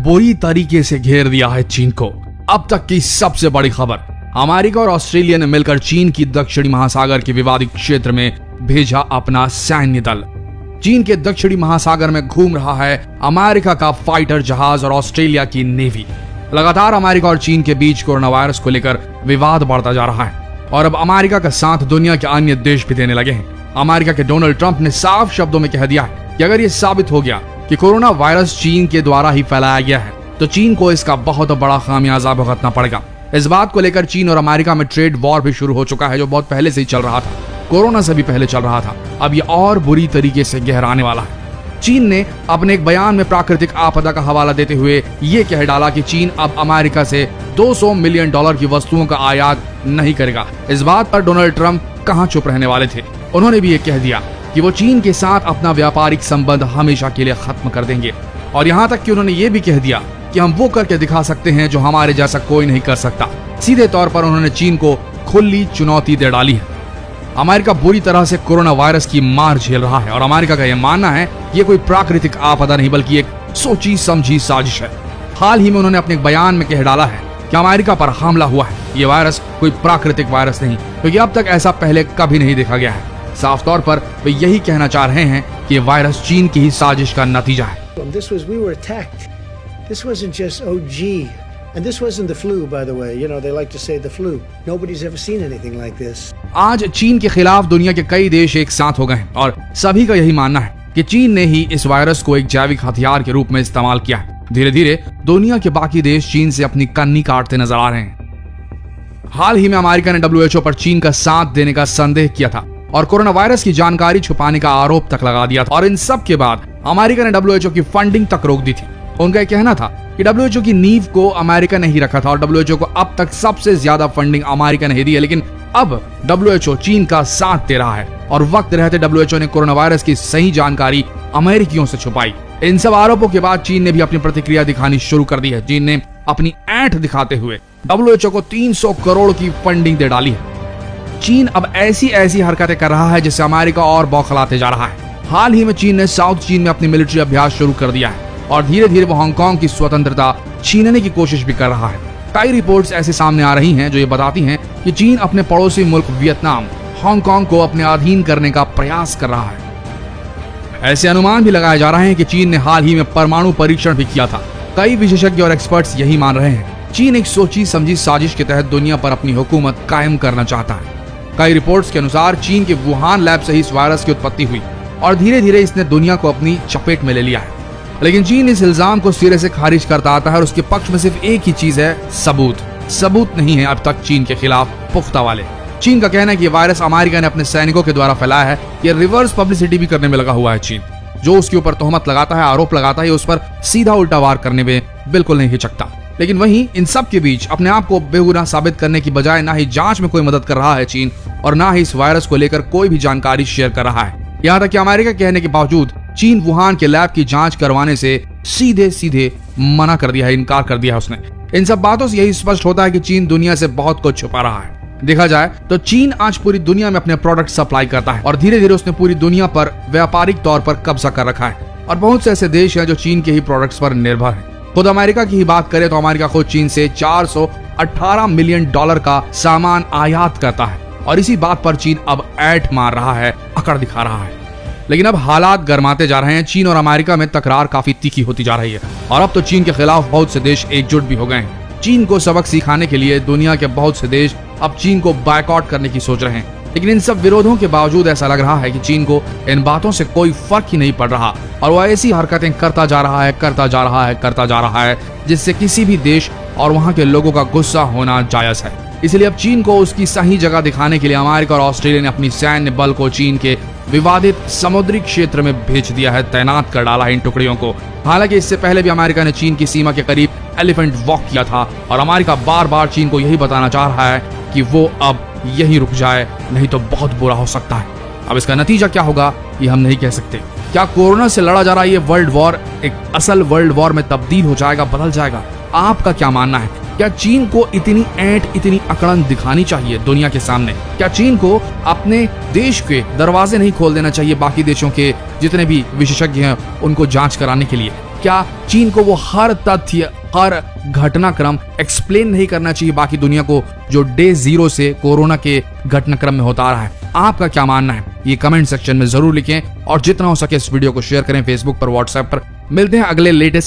बुरी तरीके से घेर दिया है चीन को। अब तक की सबसे बड़ी खबर, अमेरिका और ऑस्ट्रेलिया ने मिलकर चीन की दक्षिणी महासागर के विवादित क्षेत्र में भेजा अपना सैन्य दल। चीन के दक्षिणी महासागर में घूम रहा है अमेरिका का फाइटर जहाज और ऑस्ट्रेलिया की नेवी। लगातार अमेरिका और चीन के बीच कोरोना वायरस को लेकर विवाद बढ़ता जा रहा है और अब अमेरिका का साथ दुनिया के अन्य देश भी देने लगे हैं। अमेरिका के डोनाल्ड ट्रंप ने साफ शब्दों में कह दिया है कि अगर ये साबित हो गया कि कोरोना वायरस चीन के द्वारा ही फैलाया गया है तो चीन को इसका बहुत बड़ा खामियाजा भुगतना पड़ेगा। इस बात को लेकर चीन और अमेरिका में ट्रेड वॉर भी शुरू हो चुका है, जो बहुत पहले से ही चल रहा था, कोरोना से भी पहले चल रहा था। अब ये और बुरी तरीके से गहराने वाला है। चीन ने अपने एक बयान में प्राकृतिक आपदा का हवाला देते हुए ये कह डाला कि चीन अब अमेरिका से $200 मिलियन की वस्तुओं का आयात नहीं करेगा। इस बात पर डोनाल्ड ट्रंप कहां चुप रहने वाले थे। उन्होंने भी ये कह दिया कि वो चीन के साथ अपना व्यापारिक संबंध हमेशा के लिए खत्म कर देंगे और यहाँ तक कि उन्होंने ये भी कह दिया कि हम वो करके दिखा सकते हैं जो हमारे जैसा कोई नहीं कर सकता। सीधे तौर पर उन्होंने चीन को खुली चुनौती दे डाली है। अमेरिका बुरी तरह से कोरोना वायरस की मार झेल रहा है और अमेरिका का यह मानना है ये कोई प्राकृतिक आपदा नहीं बल्कि एक सोची समझी साजिश है। हाल ही में उन्होंने अपने बयान में कह डाला है कि अमेरिका पर हमला हुआ है, ये वायरस कोई प्राकृतिक वायरस नहीं, क्योंकि अब तक ऐसा पहले कभी नहीं देखा गया है। साफ तौर पर वे यही कहना चाह रहे हैं कि वायरस चीन की ही साजिश का नतीजा है। This wasn't just, oh gee, and this wasn't the flu, by the way. You know, they like to say the flu. Nobody's ever seen anything like this. आज चीन के खिलाफ दुनिया के कई देश एक साथ हो गए हैं और सभी का यही मानना है कि चीन ने ही इस वायरस को एक जैविक हथियार के रूप में इस्तेमाल किया है। धीरे धीरे दुनिया के बाकी देश चीन से अपनी कन्नी काटते नजर आ रहे हैं। हाल ही में अमेरिका ने WHO पर चीन का साथ देने का संदेह किया था और कोरोना वायरस की जानकारी छुपाने का आरोप तक लगा दिया था और इन सब के बाद अमेरिका ने WHO की फंडिंग तक रोक दी थी। उनका यह कहना था कि WHO की नींव को अमेरिका ने ही रखा था और WHO को अब तक सबसे ज्यादा फंडिंग अमेरिका ने ही दी है, लेकिन अब WHO चीन का साथ दे रहा है और वक्त रहते WHO ने कोरोना वायरस की सही जानकारी अमेरिकियों से छुपाई। इन सब आरोपों के बाद चीन ने भी अपनी प्रतिक्रिया दिखानी शुरू कर दी है। चीन ने अपनी ऐंठ दिखाते हुए WHO को 300 करोड़ की फंडिंग दे डाली है। चीन अब ऐसी हरकतें कर रहा है जिससे अमेरिका और बौखलाते जा रहा है। हाल ही में चीन ने साउथ चीन में अपनी मिलिट्री अभ्यास शुरू कर दिया है और धीरे धीरे वो हांगकांग की स्वतंत्रता छीनने की कोशिश भी कर रहा है। कई रिपोर्ट्स ऐसे सामने आ रही हैं जो ये बताती हैं कि चीन अपने पड़ोसी मुल्क वियतनाम, हांगकांग को अपने अधीन करने का प्रयास कर रहा है। ऐसे अनुमान भी लगाए जा रहे हैं कि चीन ने हाल ही में परमाणु परीक्षण भी किया था। कई विशेषज्ञ और एक्सपर्ट्स यही मान रहे हैं। चीन एक सोची समझी साजिश के तहत दुनिया पर अपनी हुकूमत कायम करना चाहता है। कई रिपोर्ट्स के अनुसार चीन के वुहान लैब से ही इस वायरस की उत्पत्ति हुई और धीरे धीरे इसने दुनिया को अपनी चपेट में ले लिया है। लेकिन चीन इस इल्जाम को सिरे से खारिज करता आता है और उसके पक्ष में सिर्फ एक ही चीज है, सबूत नहीं है अब तक चीन के खिलाफ पुख्ता वाले। चीन का कहना है कि वायरस अमेरिका ने अपने सैनिकों के द्वारा फैलाया है। ये रिवर्स पब्लिसिटी भी करने में लगा हुआ है चीन। जो उसके ऊपर तोहमत लगाता है, आरोप लगाता है, उस पर सीधा उल्टा वार करने में बिल्कुल नहीं हिचकता। लेकिन वहीं इन सब के बीच अपने आप को बेगुनाह साबित करने की बजाय ना ही जांच में कोई मदद कर रहा है चीन और ना ही इस वायरस को लेकर कोई भी जानकारी शेयर कर रहा है। यहाँ तक कि अमेरिका कहने के बावजूद चीन वुहान के लैब की जांच करवाने से सीधे मना कर दिया है, इनकार कर दिया है उसने। इन सब बातों से यही स्पष्ट होता है कि चीन दुनिया से बहुत कुछ छुपा रहा है। देखा जाए तो चीन आज पूरी दुनिया में अपने प्रोडक्ट सप्लाई करता है और धीरे धीरे उसने पूरी दुनिया पर व्यापारिक तौर पर कब्जा कर रखा है और बहुत से ऐसे देश हैं जो चीन के ही प्रोडक्ट्स पर निर्भर हैं। खुद अमेरिका की ही बात करें तो अमेरिका खुद चीन से $418 मिलियन का सामान आयात करता है और इसी बात पर चीन अब ऐंठ मार रहा है, अकड़ दिखा रहा है। लेकिन अब हालात गर्माते जा रहे हैं। चीन और अमेरिका में तकरार काफी तीखी होती जा रही है और अब तो चीन के खिलाफ बहुत से देश एकजुट भी हो गए हैं। चीन को सबक सिखाने के लिए दुनिया के बहुत से देश अब चीन को बायकॉट करने की सोच रहे हैं। लेकिन इन सब विरोधों के बावजूद ऐसा लग रहा है कि चीन को इन बातों से कोई फर्क ही नहीं पड़ रहा और वह ऐसी हरकतें करता जा रहा है जिससे किसी भी देश और वहां के लोगों का गुस्सा होना जायज है। इसलिए अब चीन को उसकी सही जगह दिखाने के लिए अमेरिका और ऑस्ट्रेलिया ने अपनी सैन्य बल को चीन के विवादित समुद्री क्षेत्र में भेज दिया है, तैनात कर डाला है इन टुकड़ियों को। हालांकि इससे पहले भी अमेरिका ने चीन की सीमा के करीब एलिफेंट वॉक किया था और अमेरिका बार बार चीन को यही बताना चाह रहा है कि वो अब यही रुक जाए, नहीं तो बहुत बुरा हो सकता है। अब इसका नतीजा क्या होगा ये हम नहीं कह सकते। क्या कोरोना से लड़ा जा रहा ये वर्ल्ड वॉर एक असल वर्ल्ड वॉर में तब्दील हो जाएगा, बदल जाएगा? आपका क्या मानना है? क्या चीन को इतनी ऐंठ, इतनी अकड़न दिखानी चाहिए दुनिया के सामने? क्या चीन को अपने देश के दरवाजे नहीं खोल देना चाहिए बाकी देशों के जितने भी विशेषज्ञ हैं उनको जांच कराने के लिए? क्या चीन को वो हर तथ्य, हर घटनाक्रम एक्सप्लेन नहीं करना चाहिए बाकी दुनिया को, जो डे 0 से कोरोना के घटनाक्रम में होता आ रहा है? आपका क्या मानना है ये कमेंट सेक्शन में जरूर लिखें और जितना हो सके इस वीडियो को शेयर करें फेसबुक पर, व्हाट्सएप पर। मिलते हैं अगले लेटेस्ट